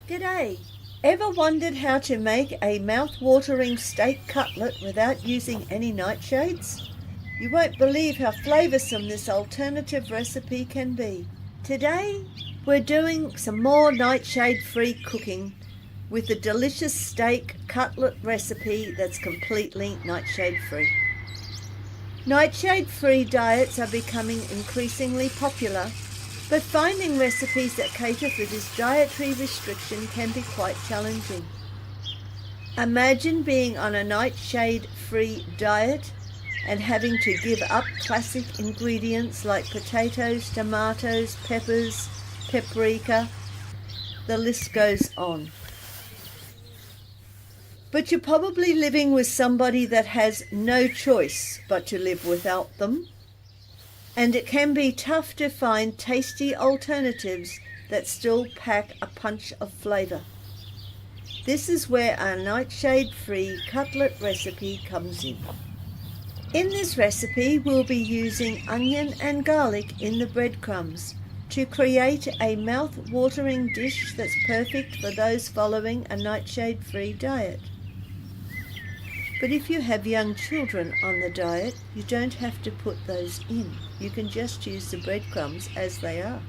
G'day! Ever wondered how to make a mouth-watering steak cutlet without using any nightshades? You won't believe how flavoursome this alternative recipe can be. Today we're doing some more nightshade-free cooking with a delicious steak cutlet recipe that's completely nightshade-free. Nightshade-free diets are becoming increasingly popular, but finding recipes that cater for this dietary restriction can be quite challenging. Imagine being on a nightshade-free diet and having to give up classic ingredients like potatoes, tomatoes, peppers, paprika. The list goes on. But you're probably living with somebody that has no choice but to live without them. And it can be tough to find tasty alternatives that still pack a punch of flavour. This is where our nightshade-free cutlet recipe comes in. In this recipe, we'll be using onion and garlic in the breadcrumbs to create a mouth-watering dish that's perfect for those following a nightshade-free diet. But if you have young children on the diet, you don't have to put those in. You can just use the breadcrumbs as they are.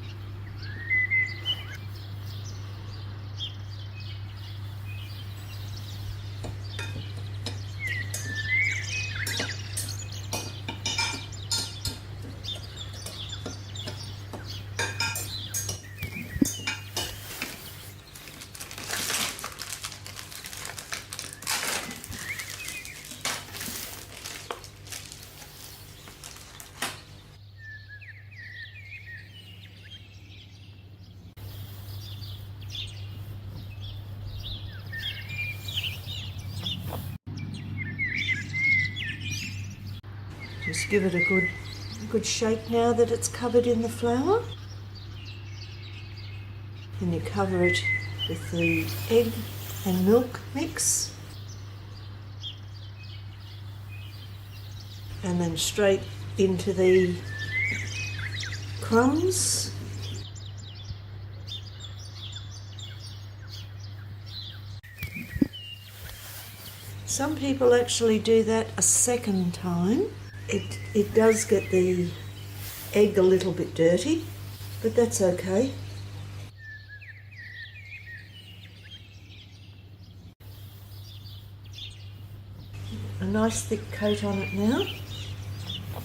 Just give it a good shake now that it's covered in the flour. Then you cover it with the egg and milk mix. And then straight into the crumbs. Some people actually do that a second time. It does get the egg a little bit dirty, but that's okay. A nice thick coat on it now.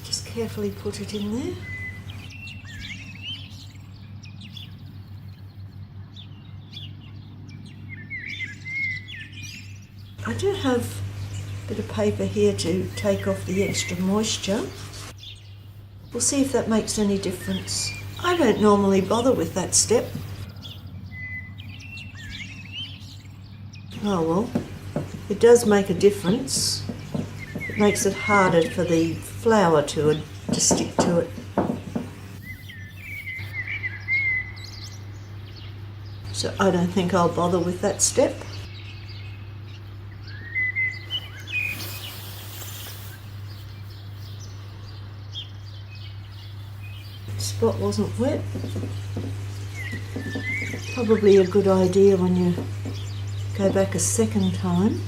Just carefully put it in there. I do have a bit of paper here to take off the extra moisture. We'll see if that makes any difference. I don't normally bother with that step. Oh well, it does make a difference. It makes it harder for the flour to stick to it. So I don't think I'll bother with that step. Spot wasn't wet. Probably a good idea when you go back a second time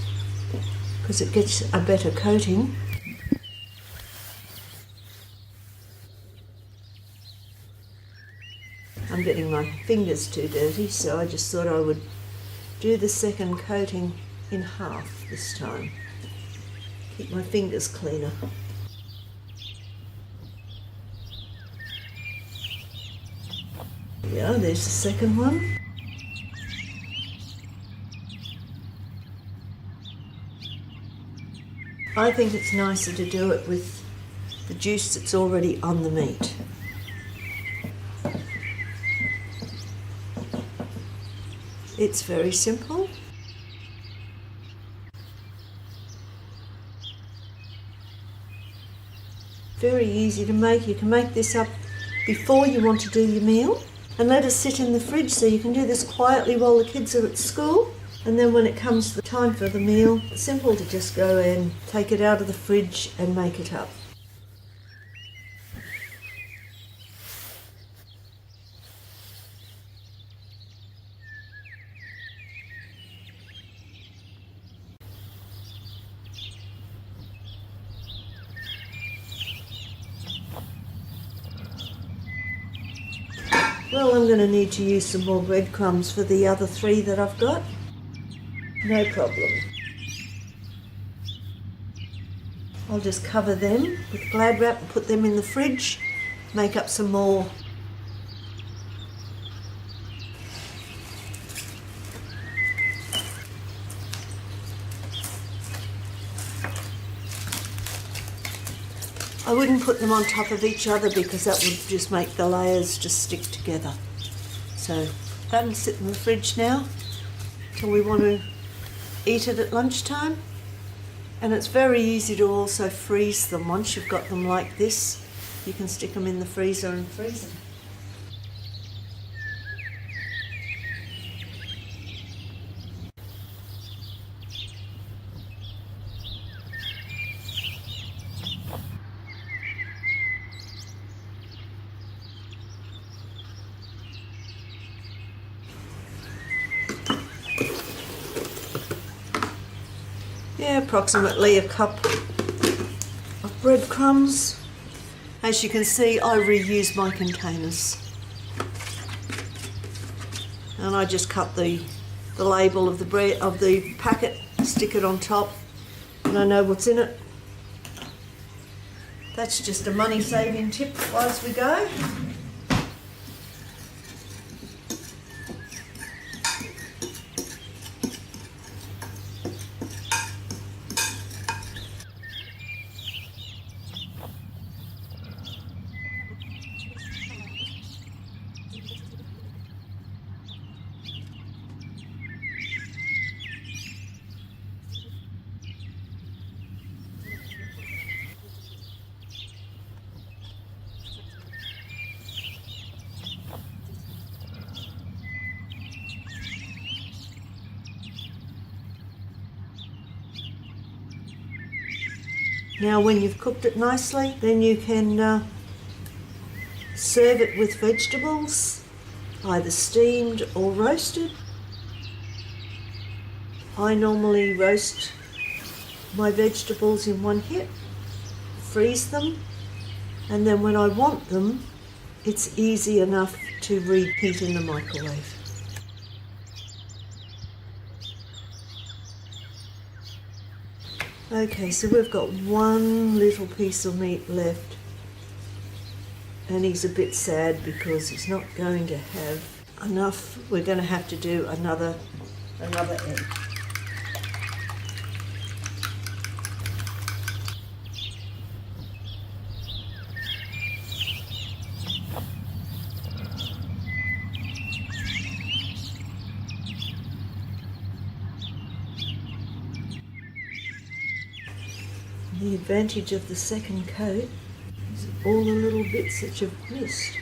because it gets a better coating. I'm getting my fingers too dirty, so I just thought I would do the second coating in half this time. Keep my fingers cleaner. Yeah, there's the second one. I think it's nicer to do it with the juice that's already on the meat. It's very simple. Very easy to make. You can make this up before you want to do your meal and let it sit in the fridge so you can do this quietly while the kids are at school. And then when it comes to the time for the meal, it's simple to just go and take it out of the fridge and make it up. Well, I'm going to need to use some more breadcrumbs for the other 3 that I've got. No problem. I'll just cover them with Glad wrap and put them in the fridge. Make up some more. I wouldn't put them on top of each other because that would just make the layers just stick together. So that'll sit in the fridge now till we want to eat it at lunchtime. And it's very easy to also freeze them. Once you've got them like this, you can stick them in the freezer and freeze them. Yeah, approximately a cup of breadcrumbs. As you can see, I reuse my containers. And I just cut the label of the packet, stick it on top, and I know what's in it. That's just a money-saving tip as we go. Now when you've cooked it nicely, then you can serve it with vegetables, either steamed or roasted. I normally roast my vegetables in one hit, freeze them, and then when I want them, it's easy enough to reheat in the microwave. Okay, so we've got one little piece of meat left, and he's a bit sad because he's not going to have enough. We're going to have to do another egg. The advantage of the second coat is that all the little bits that you've missed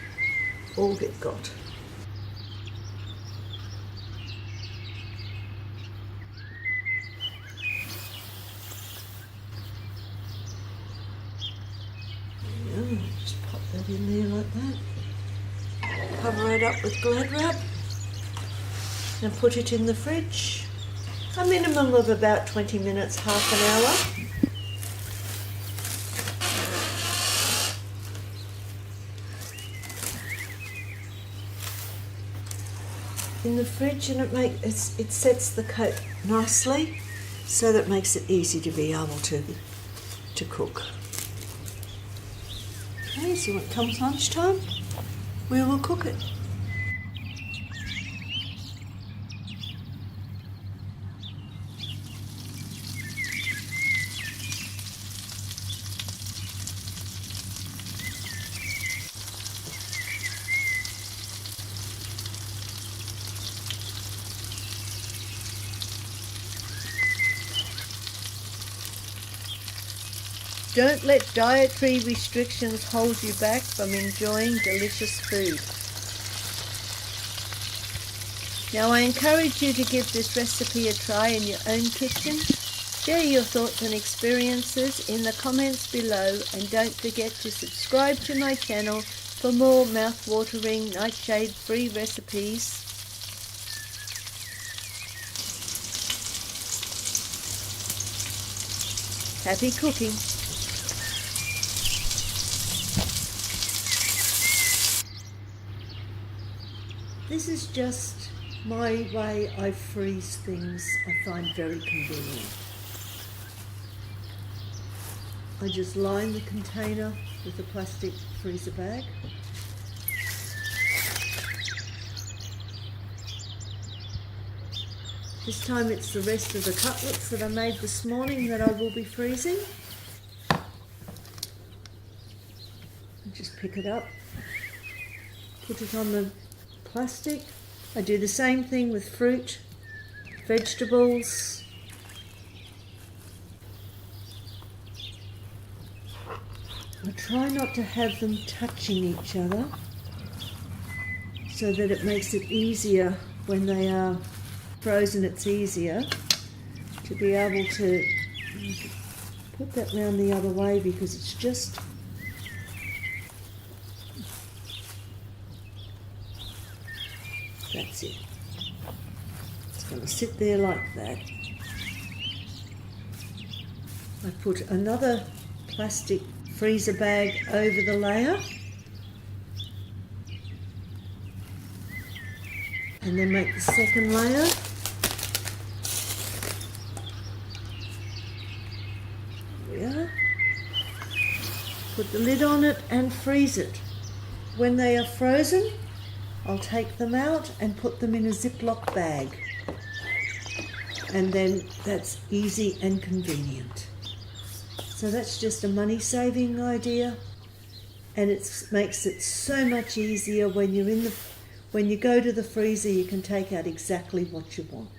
all get got. Yeah, just pop that in there like that. Cover it up with Glad wrap and put it in the fridge. A minimum of about 20 minutes, half an hour. In the fridge, and it sets the coat nicely, so that makes it easy to be able to cook. Okay, so when it comes lunchtime, we will cook it. Don't let dietary restrictions hold you back from enjoying delicious food. Now I encourage you to give this recipe a try in your own kitchen. Share your thoughts and experiences in the comments below, and don't forget to subscribe to my channel for more mouth-watering nightshade-free recipes. Happy cooking! This is just my way I freeze things. I find very convenient. I just line the container with a plastic freezer bag. This time it's the rest of the cutlets that I made this morning that I will be freezing. I just pick it up, put it on the plastic. I do the same thing with fruit, vegetables. I try not to have them touching each other so that it makes it easier when they are frozen. It's easier to be able to put that round the other way because it's just that's it. It's going to sit there like that. I put another plastic freezer bag over the layer and then make the second layer. There we are. Put the lid on it and freeze it. When they are frozen, I'll take them out and put them in a Ziploc bag. And then that's easy and convenient. So that's just a money-saving idea, and it makes it so much easier when you go to the freezer. You can take out exactly what you want.